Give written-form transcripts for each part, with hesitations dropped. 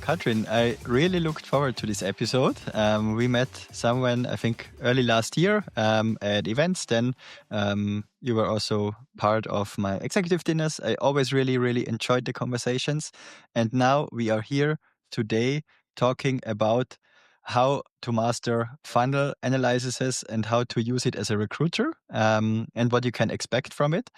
Kathrin, I really looked forward to this episode. We met someone, I think, early last year at events. Then you were also part of my executive dinners. I always really, really enjoyed the conversations. And now we are here today talking about how to master funnel analysis and how to use it as a recruiter and what you can expect from it.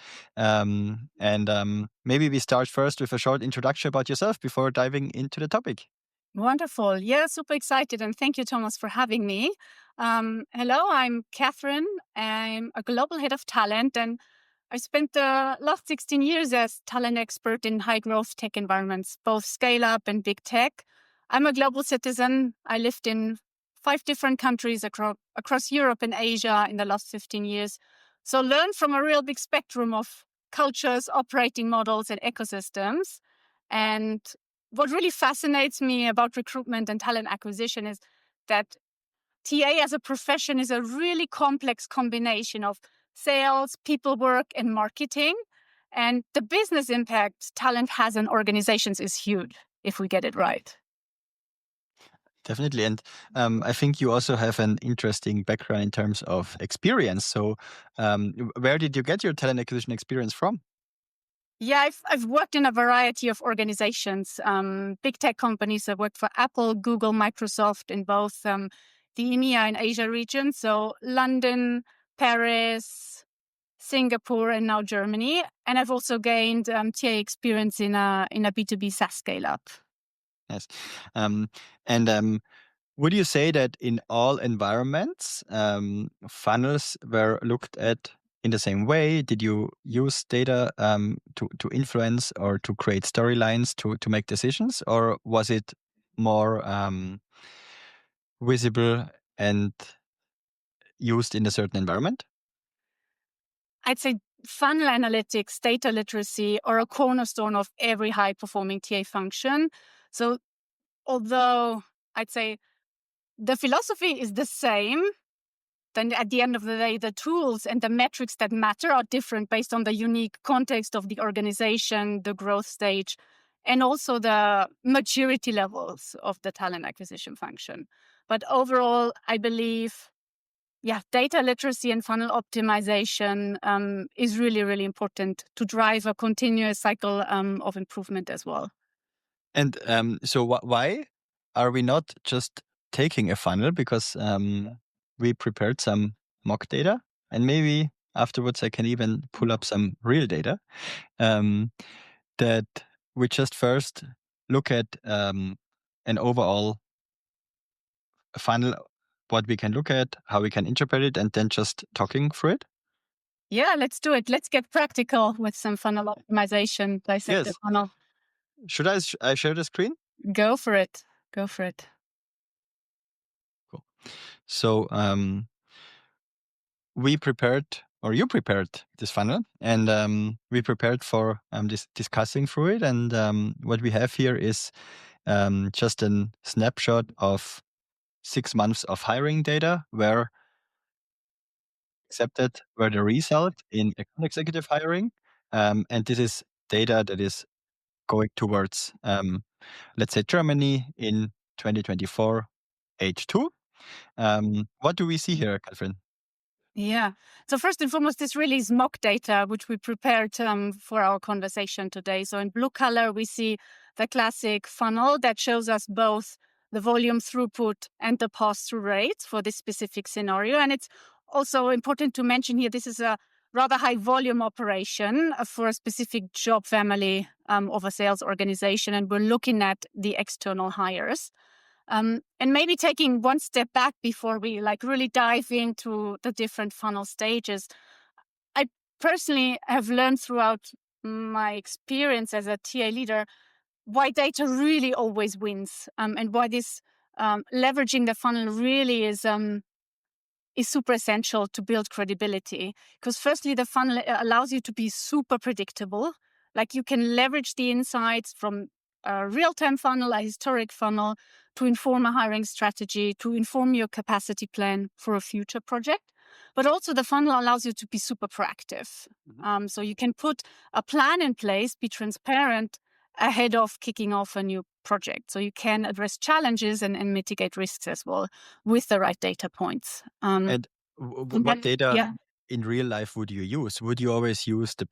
Maybe we start first with a short introduction about yourself before diving into the topic. Wonderful. Yeah, super excited. And thank you, Thomas, for having me. Hello, I'm Kathrin. I'm a global head of talent, and I spent the last 16 years as talent expert in high growth tech environments, both scale up and big tech. I'm a global citizen. I lived in 5 different countries across Europe and Asia in the last 15 years. So learned from a real big spectrum of cultures, operating models, and ecosystems. And what really fascinates me about recruitment and talent acquisition is that TA as a profession is a really complex combination of sales, people work, and marketing. And the business impact talent has on organizations is huge if we get it right. Definitely. And I think you also have an interesting background in terms of experience. So where did you get your talent acquisition experience from? Yeah, I've worked in a variety of organizations, big tech companies. I've worked for Apple, Google, Microsoft in both the EMEA and Asia region. So London, Paris, Singapore, and now Germany. And I've also gained TA experience in a B2B SaaS scale-up. Yes. Would you say that in all environments, funnels were looked at in the same way? Did you use data to influence or to create storylines to make decisions? Or was it more visible and used in a certain environment? I'd say funnel analytics, data literacy are a cornerstone of every high-performing TA function. So although I'd say the philosophy is the same, then at the end of the day, the tools and the metrics that matter are different based on the unique context of the organization, the growth stage, and also the maturity levels of the talent acquisition function. But overall, I believe, data literacy and funnel optimization is really, really important to drive a continuous cycle of improvement as well. And so why are we not just taking a funnel? Because we prepared some mock data, and maybe afterwards I can even pull up some real data that we just first look at an overall funnel, what we can look at, how we can interpret it, and then just talking through it. Yeah, let's do it. Let's get practical with some funnel optimization, dissect the funnel. Should I share the screen? Go for it. Go for it. Cool. So you prepared this funnel, and we prepared for this discussing through it. And what we have here is just a snapshot of 6 months of hiring data where the result in account executive hiring. And this is data that is going towards, let's say, Germany in 2024 H2. What do we see here, Kathrin? Yeah. So first and foremost, this really is mock data, which we prepared for our conversation today. So in blue color, we see the classic funnel that shows us both the volume throughput and the pass-through rates for this specific scenario. And it's also important to mention here, this is a rather high volume operation for a specific job family of a sales organization. And we're looking at the external hires. And maybe taking one step back before we really dive into the different funnel stages. I personally have learned throughout my experience as a TA leader why data really always wins, and why this leveraging the funnel really is super essential to build credibility. Because firstly, the funnel allows you to be super predictable. Like you can leverage the insights from a real-time funnel, a historic funnel, to inform a hiring strategy, to inform your capacity plan for a future project. But also the funnel allows you to be super proactive. So you can put a plan in place, be transparent ahead of kicking off a new project. So you can address challenges and mitigate risks as well with the right data points. And what data in real life would you use? Would you always use the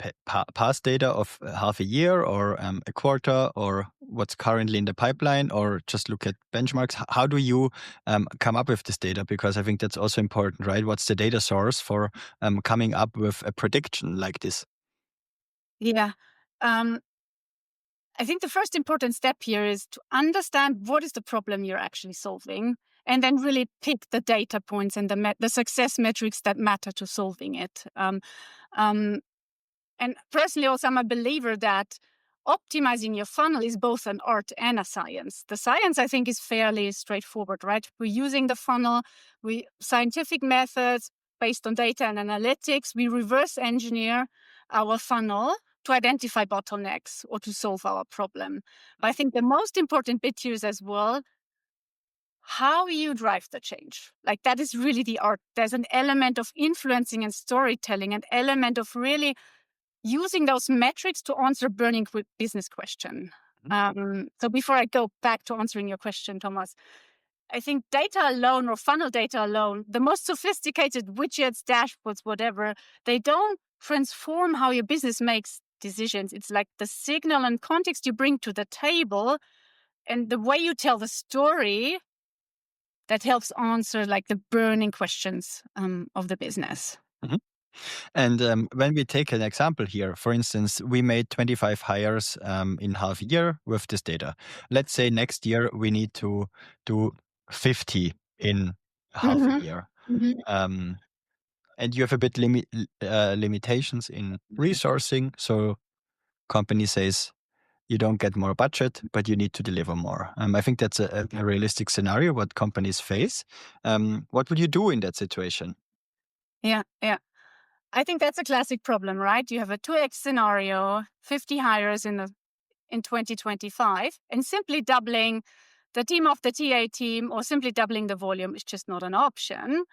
past data of half a year or a quarter, or what's currently in the pipeline, or just look at benchmarks? How do you come up with this data? Because I think that's also important, right? What's the data source for coming up with a prediction like this? Yeah. I think the first important step here is to understand what is the problem you're actually solving, and then really pick the data points and the success metrics that matter to solving it. And personally, also, I'm a believer that optimizing your funnel is both an art and a science. The science, I think, is fairly straightforward, right? We're using the funnel, scientific methods based on data and analytics. We reverse engineer our funnel to identify bottlenecks or to solve our problem. But I think the most important bit here is as well how you drive the change. Like, that is really the art. There's an element of influencing and storytelling, an element of really using those metrics to answer burning business question. So before I go back to answering your question, Thomas, I think data alone or funnel data alone, the most sophisticated widgets, dashboards, whatever, they don't transform how your business makes decisions. It's like the signal and context you bring to the table and the way you tell the story that helps answer like the burning questions of the business. Mm-hmm. And when we take an example here, for instance, we made 25 hires in half a year with this data. Let's say next year we need to do 50 in half a year. And you have a bit limitations in resourcing. So company says you don't get more budget, but you need to deliver more. I think that's a realistic scenario what companies face. What would you do in that situation? Yeah. I think that's a classic problem, right? You have a 2x scenario, 50 hires in 2025, and simply doubling the team of the TA team or simply doubling the volume is just not an option.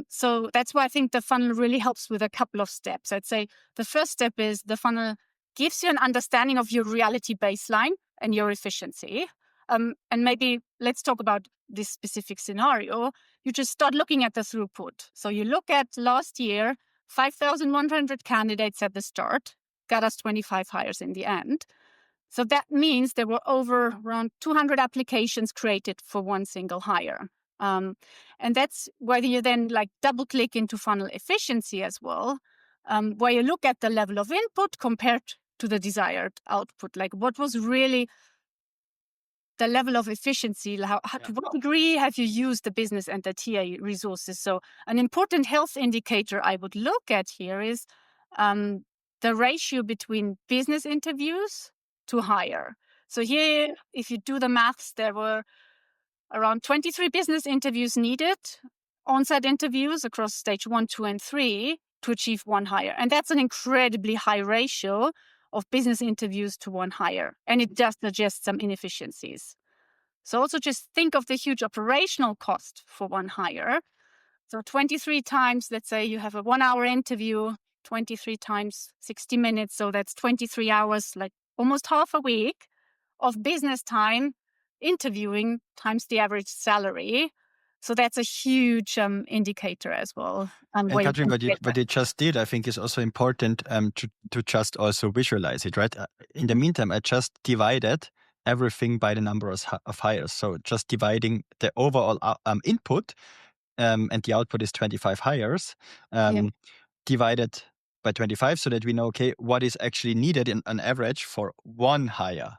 So that's why I think the funnel really helps with a couple of steps. I'd say the first step is the funnel gives you an understanding of your reality baseline and your efficiency. And maybe let's talk about this specific scenario. You just start looking at the throughput. So you look at last year, 5,100 candidates at the start, got us 25 hires in the end. So that means there were around 200 applications created for one single hire. And that's where you then like double click into funnel efficiency as well, where you look at the level of input compared to the desired output. Like, what was really the level of efficiency? To what degree have you used the business and the TA resources? So an important health indicator I would look at here is the ratio between business interviews to hire. So here, if you do the maths, there were around 23 business interviews needed, on-site interviews across stage 1, 2, and 3 to achieve one hire. And that's an incredibly high ratio of business interviews to one hire. And it does suggest some inefficiencies. So also just think of the huge operational cost for one hire. So 23 times, let's say you have a 1 hour interview, 23 times 60 minutes. So that's 23 hours, like almost half a week of business time interviewing times the average salary. So that's a huge indicator as well. And Kathrin, what you just did, I think, is also important to just also visualize it, right? In the meantime, I just divided everything by the number of hires. So just dividing the overall input, and the output is 25 hires, divided by 25 so that we know, okay, what is actually needed in an average for one hire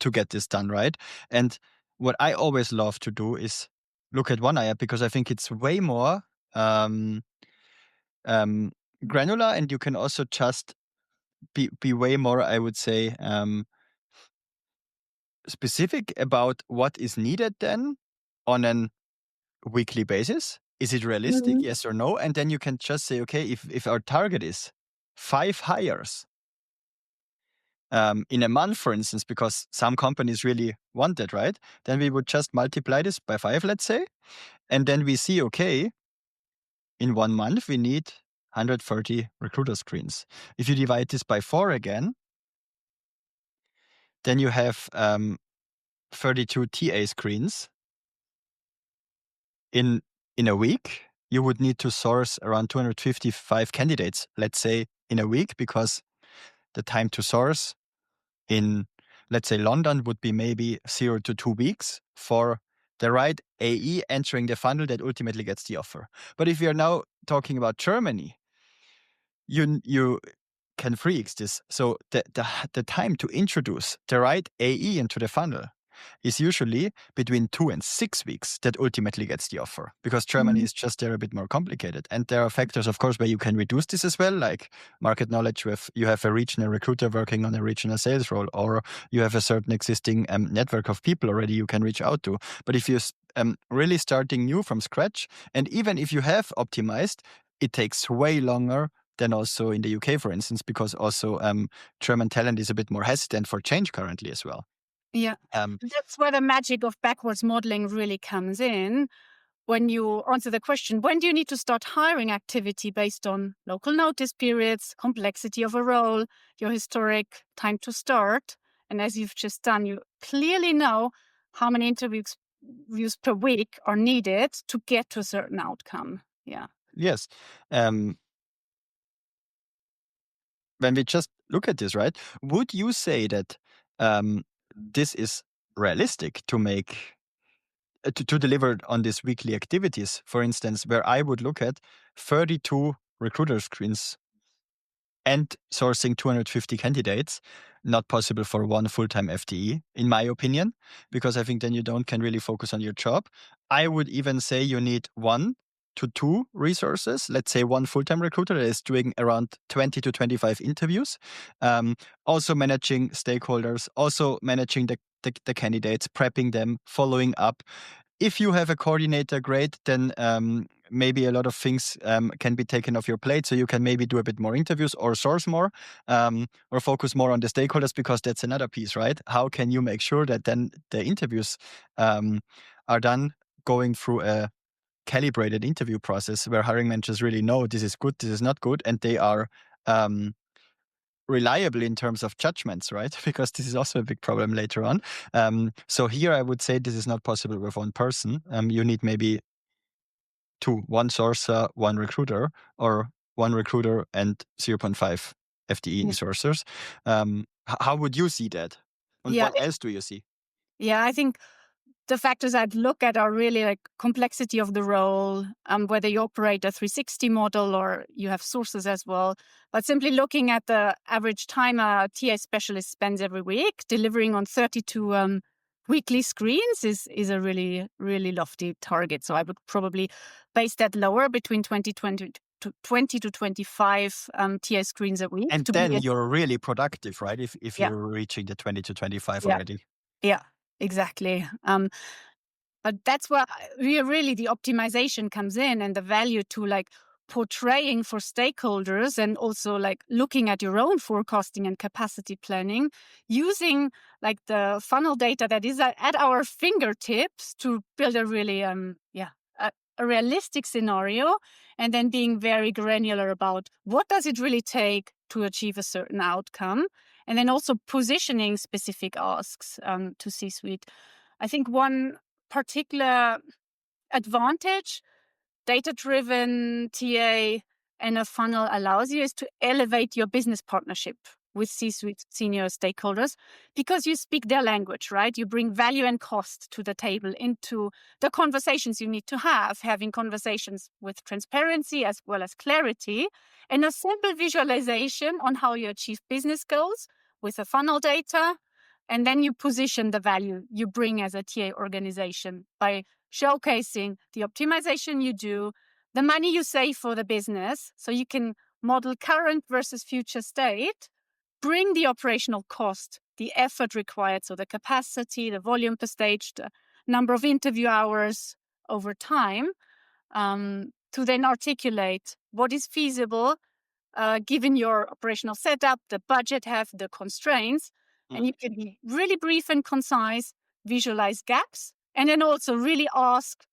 to get this done, right? And what I always love to do is look at one hire because I think it's way more granular, and you can also just be way more, I would say, specific about what is needed then on an weekly basis. Is it realistic? Yes or no? And then you can just say, okay, if our target is 5 hires in a month, for instance, because some companies really want that, right? Then we would just multiply this by 5, let's say. And then we see, okay, in 1 month, we need 130 recruiter screens. If you divide this by 4 again, then you have 32 TA screens in a week, you would need to source around 255 candidates, let's say, in a week, because the time to source in, let's say, London would be maybe 0 to 2 weeks for the right AE entering the funnel that ultimately gets the offer. But if we are now talking about Germany, you can 3x this. So the time to introduce the right AE into the funnel is usually between 2 and 6 weeks that ultimately gets the offer, because Germany is just there a bit more complicated. And there are factors, of course, where you can reduce this as well, like market knowledge. You have a regional recruiter working on a regional sales role, or you have a certain existing network of people already you can reach out to. But if you're really starting new from scratch, and even if you have optimized, it takes way longer than also in the UK, for instance, because also German talent is a bit more hesitant for change currently as well. Yeah. That's where the magic of backwards modeling really comes in. When you answer the question, when do you need to start hiring activity based on local notice periods, complexity of a role, your historic time to start? And as you've just done, you clearly know how many interviews per week are needed to get to a certain outcome. Yeah. Yes. When we just look at this, right, would you say that this is realistic to make, to deliver on these weekly activities, for instance, where I would look at 32 recruiter screens and sourcing 250 candidates, not possible for one full-time FTE, in my opinion, because I think then you can really focus on your job. I would even say you need 1 to 2 resources. Let's say one full-time recruiter that is doing around 20 to 25 interviews, also managing stakeholders, also managing the candidates, prepping them, following up. If you have a coordinator, great, then maybe a lot of things can be taken off your plate. So you can maybe do a bit more interviews or source more, or focus more on the stakeholders, because that's another piece, right? How can you make sure that then the interviews are done going through a calibrated interview process where hiring managers really know this is good, this is not good, and they are reliable in terms of judgments, right? Because this is also a big problem later on. So here I would say this is not possible with one person. You need maybe 2, one sourcer, one recruiter, or one recruiter and 0.5 FTE sourcers. How would you see that? And what else do you see? Yeah, I think the factors I'd look at are really like complexity of the role, whether you operate a 360 model or you have sources as well. But simply looking at the average time a TA specialist spends every week, delivering on 32 weekly screens is a really, really lofty target. So I would probably base that lower, between 20 to 25 TA screens a week. And then you're really productive, right? If you're reaching the 20 to 25 already. Yeah, exactly. But that's where really the optimization comes in, and the value to like portraying for stakeholders, and also like looking at your own forecasting and capacity planning, using like the funnel data that is at our fingertips to build a really a realistic scenario, and then being very granular about what does it really take to achieve a certain outcome, and then also positioning specific asks to C-suite. I think one particular advantage data-driven TA and a funnel allows you is to elevate your business partnership with C-suite senior stakeholders, because you speak their language, right? You bring value and cost to the table into the conversations you need to have, having conversations with transparency as well as clarity, and a simple visualization on how you achieve business goals with the funnel data. And then you position the value you bring as a TA organization by showcasing the optimization you do, the money you save for the business, so you can model current versus future state, bring the operational cost, the effort required, so the capacity, the volume per stage, the number of interview hours over time, to then articulate what is feasible given your operational setup, the budget, have the constraints, and you can be really brief and concise, visualize gaps, and then also really ask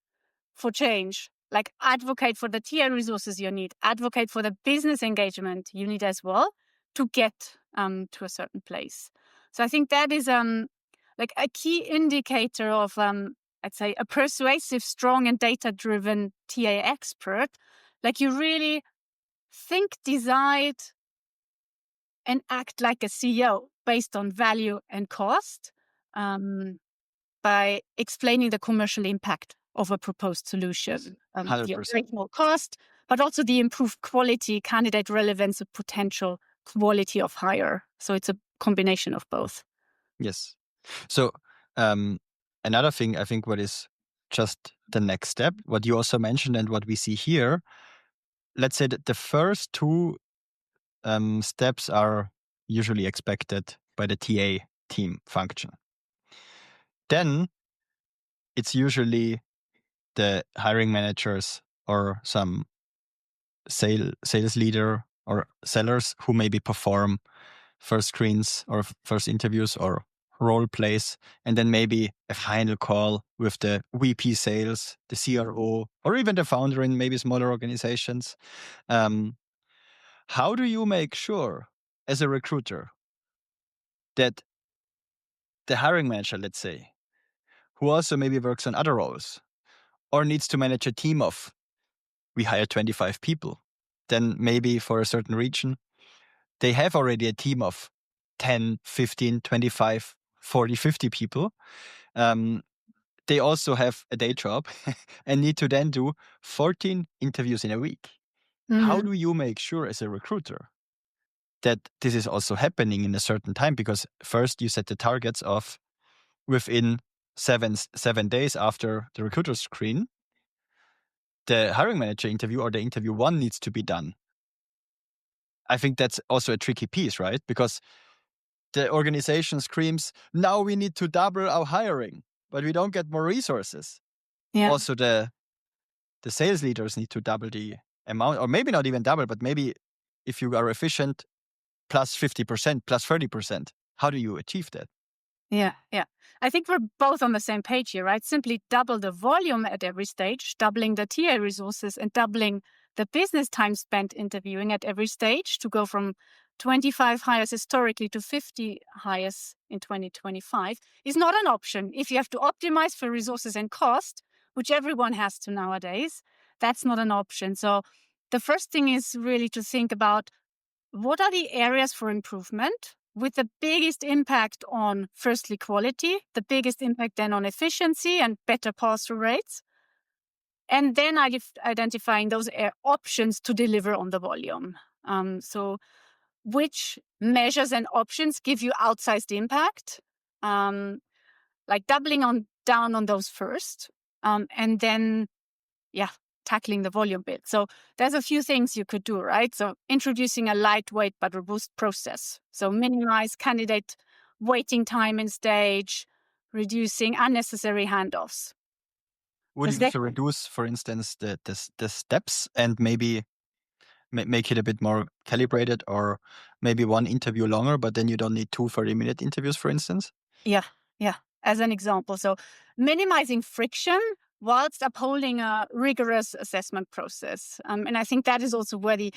for change, like advocate for the TA resources you need, advocate for the business engagement you need as well to get to a certain place. So I think that is like a key indicator of, I'd say, a persuasive, strong and data-driven TA expert. Like you really think, decide, and act like a CEO based on value and cost, by explaining the commercial impact of a proposed solution, the 100%. operational cost, but also the improved quality, candidate relevance, and potential quality of hire. So it's a combination of both. Yes. So another thing, I think, what is just the next step, what you also mentioned and what we see here, let's say that the first two steps are usually expected by the TA team function. Then it's usually the hiring managers or some sales leader or sellers who maybe perform first screens or first interviews or role plays, and then maybe a final call with the VP sales, the CRO, or even the founder in maybe smaller organizations. How do you make sure as a recruiter that the hiring manager, let's say, who also maybe works on other roles or needs to manage a team of, we hire 25 people, then maybe for a certain region, they have already a team of 10, 15, 25, 40, 50 people. They also have a day job and need to then do 14 interviews in a week. How do you make sure as a recruiter that this is also happening in a certain time? Because first you set the targets of within seven days after the recruiter screen, the hiring manager interview or the interview one needs to be done. I think that's also a tricky piece, right? Because the organization screams, now we need to double our hiring, but we don't get more resources. Yeah. Also, the sales leaders need to double the amount, or maybe not even double, but maybe if you are efficient, plus 50%, plus 30%. How do you achieve that? Yeah. I think we're both on the same page here, right? Simply double the volume at every stage, doubling the TA resources and doubling the business time spent interviewing at every stage to go from 25 hires historically to 50 hires in 2025 is not an option. If you have to optimize for resources and cost, which everyone has to nowadays, that's not an option. So the first thing is really to think about what are the areas for improvement with the biggest impact on, firstly, quality, the biggest impact then on efficiency and better pass-through rates, and then identifying those options to deliver on the volume. So which measures and options give you outsized impact, like doubling down on those first, and then, tackling the volume bit. So there's a few things you could do, right? So introducing a lightweight but robust process. So minimize candidate waiting time in stage, reducing unnecessary handoffs. Would you also reduce, for instance, the steps and maybe make it a bit more calibrated, or maybe one interview longer, but then you don't need 2 30-minute interviews, for instance? Yeah. As an example. So minimizing friction whilst upholding a rigorous assessment process. And I think that is also where the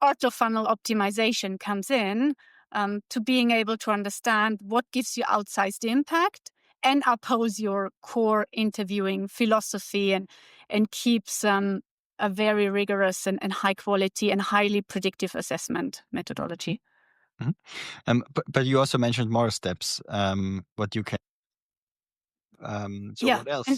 art of funnel optimization comes in, to being able to understand what gives you outsized impact and oppose your core interviewing philosophy and keeps a very rigorous and high quality and highly predictive assessment methodology. Mm-hmm. But you also mentioned more steps. What you can. What else?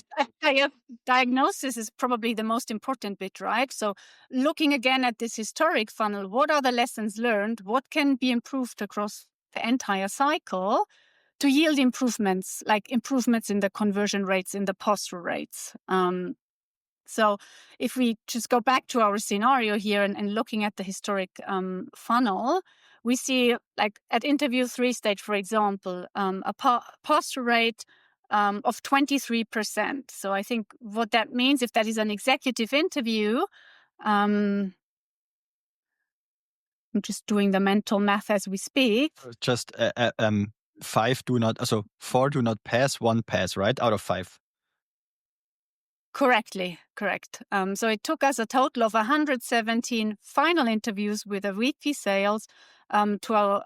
And diagnosis is probably the most important bit, right? So looking again at this historic funnel, what are the lessons learned? What can be improved across the entire cycle to yield improvements, like improvements in the conversion rates, in the pass-through rates? So if we just go back to our scenario here and looking at the historic funnel, we see, like at interview 3 stage, for example, a pass-through rate of 23%. So I think what that means, if that is an executive interview, I'm just doing the mental math as we speak. Just 4 do not pass, 1 pass, right? Out of 5. Correct. So it took us a total of 117 final interviews with a VP sales to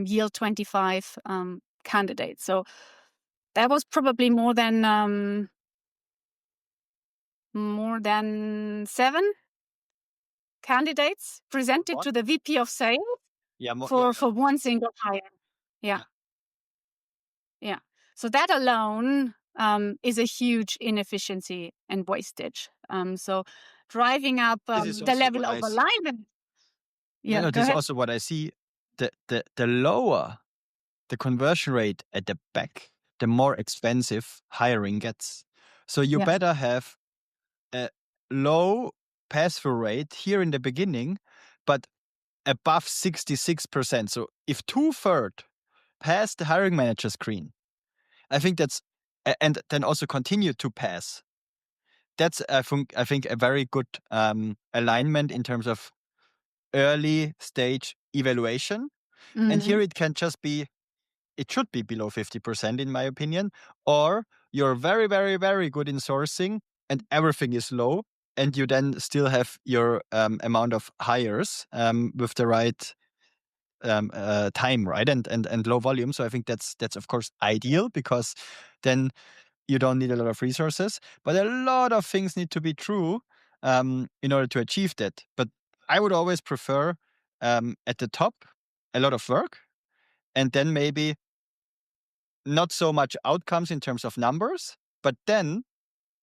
yield 25 candidates. So There was probably more than 7 candidates presented What? to the VP of sales Yeah, more, for one single hire. Yeah. Yeah. So that alone is a huge inefficiency and wastage. So driving up this is the also level what I of see. alignment. Yeah, No, go this is ahead. also what I see. The lower the conversion rate at the back, the more expensive hiring gets. So you Yeah. better have a low pass-through rate here in the beginning, but above 66%. So if 2/3 pass the hiring manager screen, I think that's, and then also continue to pass. That's I think a very good alignment in terms of early stage evaluation. And here it can just be, it should be below 50% in my opinion, or you're very, very, very good in sourcing and everything is low, and you then still have your amount of hires with the right time, right, and low volume. So I think that's of course ideal, because then you don't need a lot of resources. But a lot of things need to be true in order to achieve that. But I would always prefer at the top a lot of work, and then maybe not so much outcomes in terms of numbers, but then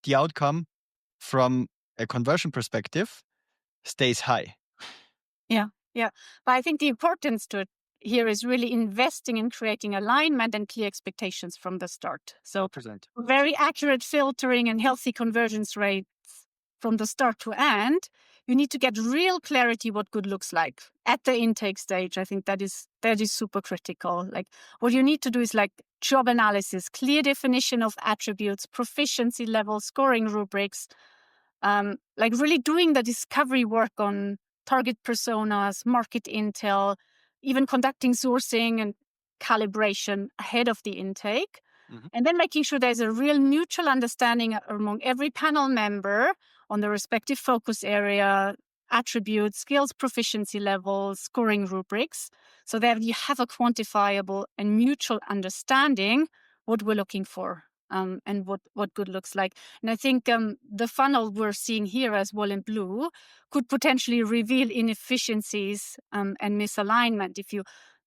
the outcome from a conversion perspective stays high. Yeah. Yeah. But I think the importance to it here is really investing in creating alignment and clear expectations from the start. So 100%. very accurate filtering and healthy conversions rates from the start to end. You need to get real clarity what good looks like at the intake stage. I think that is super critical. Like what you need to do is like job analysis, clear definition of attributes, proficiency level, scoring rubrics, like really doing the discovery work on target personas, market intel, even conducting sourcing and calibration ahead of the intake. And then making sure there's a real mutual understanding among every panel member on the respective focus area, attributes, skills, proficiency levels, scoring rubrics, so that you have a quantifiable and mutual understanding what we're looking for and what good looks like. And I think the funnel we're seeing here as well in blue could potentially reveal inefficiencies and misalignment. If you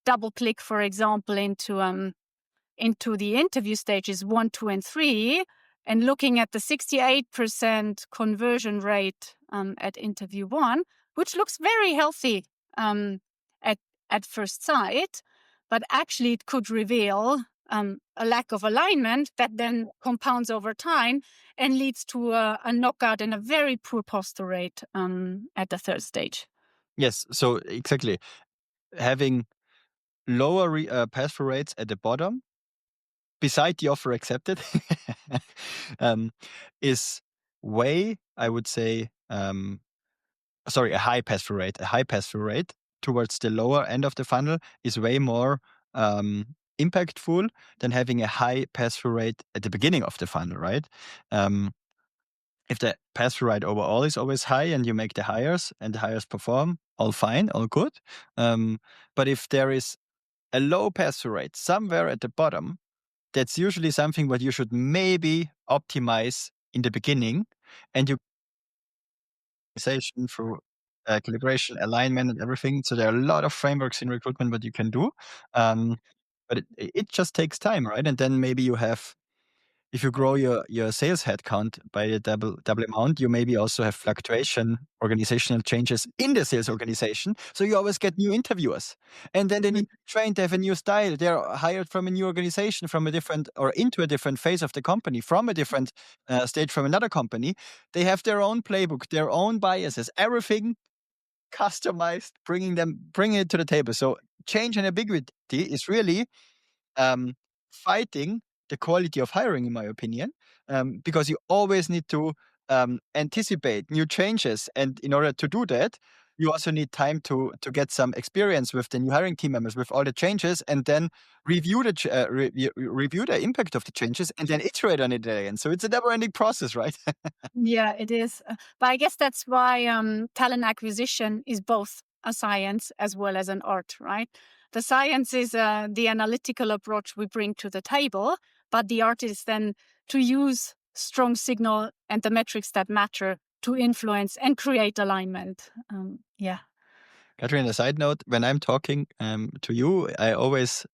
double click, for example, into the interview stages 1, 2, and 3, and looking at the 68% conversion rate at interview 1, which looks very healthy at first sight, but actually it could reveal a lack of alignment that then compounds over time and leads to a knockout and a very poor posture rate at the third stage. Yes, so exactly. Having lower pass-through rates at the bottom, beside the offer accepted, is way, I would say, a high pass-through rate. A high pass-through rate towards the lower end of the funnel is way more impactful than having a high pass-through rate at the beginning of the funnel, right? If the pass-through rate overall is always high and you make the hires and the hires perform, all fine, all good. But if there is a low pass-through rate somewhere at the bottom, that's usually something what you should maybe optimize in the beginning, and you through calibration, alignment, and everything. So there are a lot of frameworks in recruitment what you can do, but it just takes time, right? And then maybe you have, if you grow your sales headcount by a double amount, you maybe also have fluctuation, organizational changes in the sales organization. So you always get new interviewers, and then they need to train to have a new style. They're hired from a new organization, from a different or into a different phase of the company, from a different stage from another company. They have their own playbook, their own biases, everything customized, bringing it to the table. So change and ambiguity is really fighting the quality of hiring, in my opinion, because you always need to anticipate new changes. And in order to do that, you also need time to get some experience with the new hiring team members, with all the changes, and then review the impact of the changes, and then iterate on it again. So it's a never-ending process, right? Yeah, it is. But I guess that's why talent acquisition is both a science as well as an art, right? The science is the analytical approach we bring to the table, But the art is then to use strong signal and the metrics that matter to influence and create alignment. Kathrin, a side note, when I'm talking to you, I always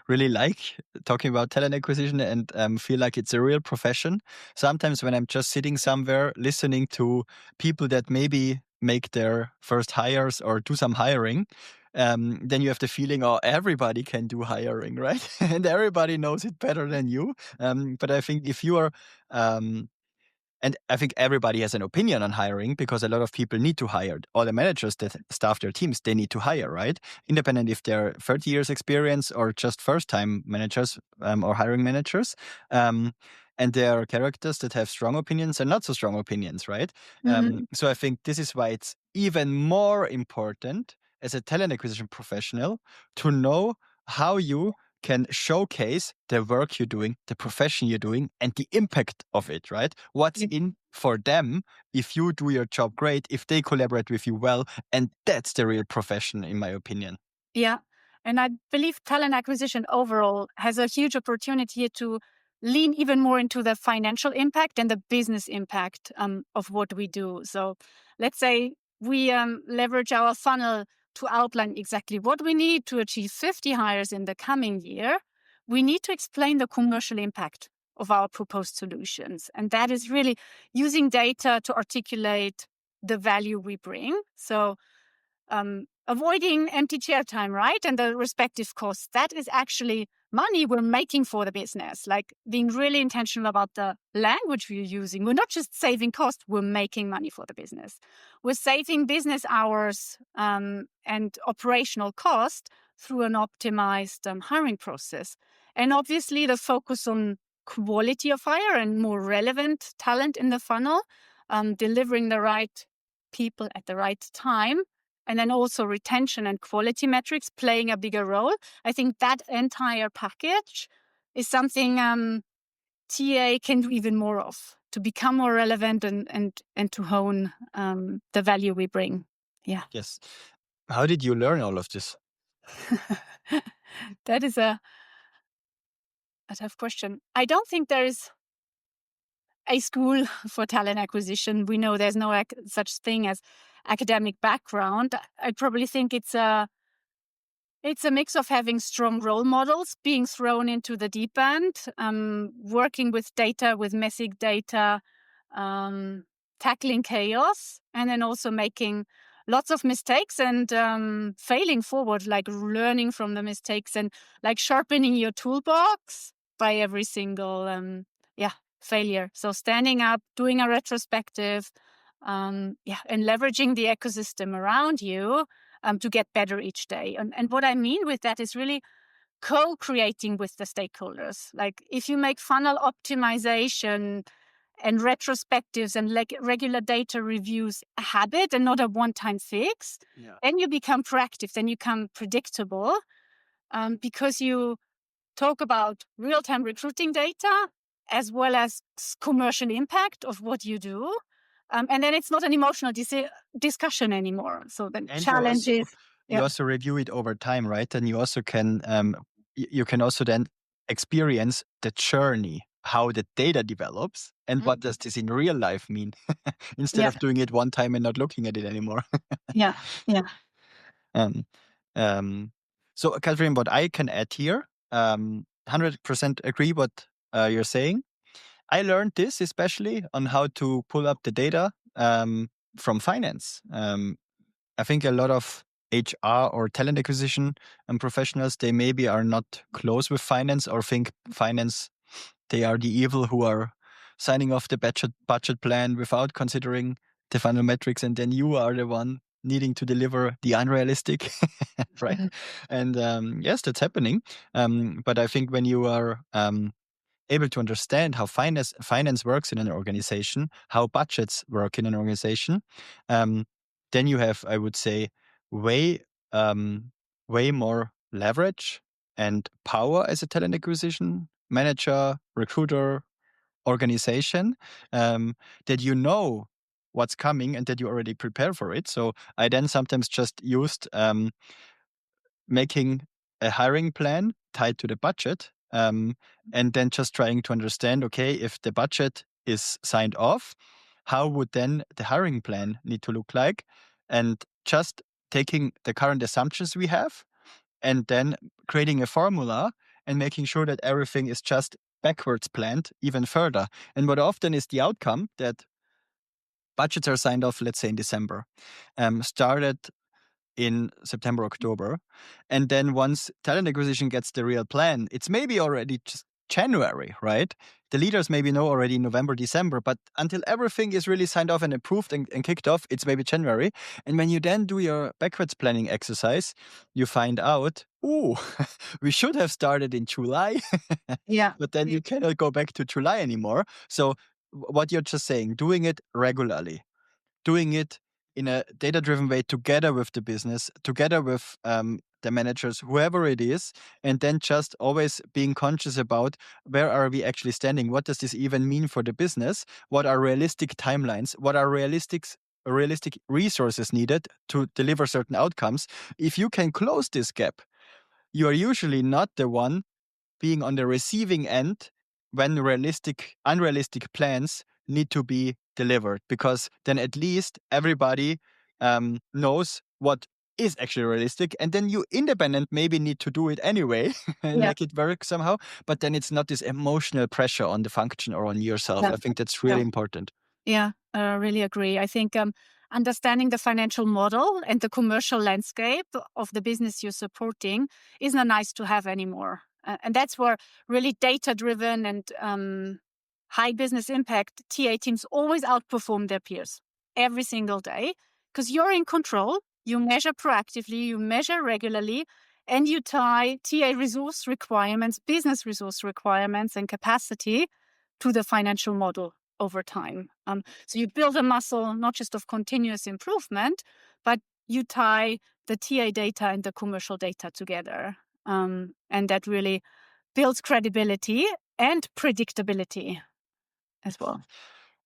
really like talking about talent acquisition and feel like it's a real profession. Sometimes when I'm just sitting somewhere listening to people that maybe make their first hires or do some hiring, then you have the feeling, oh, everybody can do hiring, right? And everybody knows it better than you. But I think if you are and I think everybody has an opinion on hiring because a lot of people need to hire. All the managers that staff their teams, they need to hire, right? Independent if they're 30 years experience or just first-time managers or hiring managers. And there are characters that have strong opinions and not so strong opinions, right? So I think this is why it's even more important as a talent acquisition professional to know how you can showcase the work you're doing, the profession you're doing, and the impact of it, right? What's in for them if you do your job great, if they collaborate with you well, and that's the real profession, in my opinion. Yeah. And I believe talent acquisition overall has a huge opportunity to lean even more into the financial impact and the business impact of what we do. So let's say we leverage our funnel to outline exactly what we need to achieve 50 hires in the coming year. We need to explain the commercial impact of our proposed solutions. And that is really using data to articulate the value we bring. So avoiding empty chair time, right? And the respective costs. That is actually money we're making for the business, like being really intentional about the language we're using. We're not just saving costs, we're making money for the business. We're saving business hours and operational cost through an optimized hiring process. And obviously the focus on quality of hire and more relevant talent in the funnel, delivering the right people at the right time, and then also retention and quality metrics playing a bigger role. I think that entire package is something TA can do even more of to become more relevant and to hone the value we bring. Yeah. Yes. How did you learn all of this? That is a tough question. I don't think there is a school for talent acquisition. We know there's no such thing as academic background. I probably think it's a mix of having strong role models, being thrown into the deep end, working with data, with messy data, tackling chaos, and then also making lots of mistakes and failing forward, like learning from the mistakes and like sharpening your toolbox by every single failure. So standing up, doing a retrospective, and leveraging the ecosystem around you to get better each day. And what I mean with that is really co-creating with the stakeholders. Like if you make funnel optimization and retrospectives and regular data reviews a habit and not a one-time fix, then you become proactive, then you become predictable because you talk about real-time recruiting data as well as commercial impact of what you do. And then it's not an emotional discussion anymore. So then challenges. You also review it over time, right? And you also can you can also then experience the journey, how the data develops, and what does this in real life mean, instead of doing it one time and not looking at it anymore. Yeah. So, Kathrin, what I can add here, 100% agree what you're saying. I learned this especially on how to pull up the data from finance. I think a lot of HR or talent acquisition professionals, they maybe are not close with finance or think finance, they are the evil who are signing off the budget plan without considering the final metrics. And then you are the one needing to deliver the unrealistic, right? And yes, that's happening. But I think when you are able to understand how finance works in an organization, how budgets work in an organization, then you have, I would say, way more leverage and power as a talent acquisition manager, recruiter, organization, that you know what's coming and that you already prepare for it. So I then sometimes just used making a hiring plan tied to the budget and then just trying to understand, okay, if the budget is signed off, how would then the hiring plan need to look like? And just taking the current assumptions we have and then creating a formula and making sure that everything is just backwards planned even further. And what often is the outcome that budgets are signed off, let's say in December, started in September, October. And then once talent acquisition gets the real plan, it's maybe already just January, right? The leaders maybe know already November, December, but until everything is really signed off and approved and kicked off, it's maybe January. And when you then do your backwards planning exercise, you find out, oh, we should have started in July. Yeah. But then you cannot go back to July anymore. So what you're just saying, doing it regularly, doing it in a data-driven way together with the business, together with the managers, whoever it is, and then just always being conscious about where are we actually standing? What does this even mean for the business? What are realistic timelines? What are realistic resources needed to deliver certain outcomes? If you can close this gap, you are usually not the one being on the receiving end when unrealistic plans need to be delivered, because then at least everybody knows what is actually realistic, and then you independent maybe need to do it anyway and make it work somehow, but then it's not this emotional pressure on the function or on yourself. I think that's really important. Yeah, I really agree. I think understanding the financial model and the commercial landscape of the business you're supporting isn't nice to have anymore. And that's where really data-driven and high business impact TA teams always outperform their peers every single day, because you're in control, you measure proactively, you measure regularly, and you tie TA resource requirements, business resource requirements, and capacity to the financial model over time. So you build a muscle, not just of continuous improvement, but you tie the TA data and the commercial data together. And that really builds credibility and predictability as well.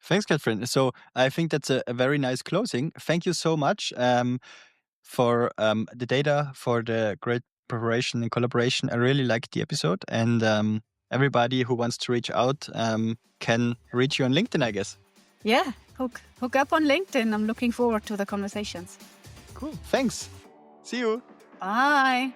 Thanks, Kathrin. So I think that's a very nice closing. Thank you so much for the data, for the great preparation and collaboration. I really liked the episode, and everybody who wants to reach out can reach you on LinkedIn, I guess. Yeah, hook up on LinkedIn. I'm looking forward to the conversations. Cool. Thanks. See you. Bye.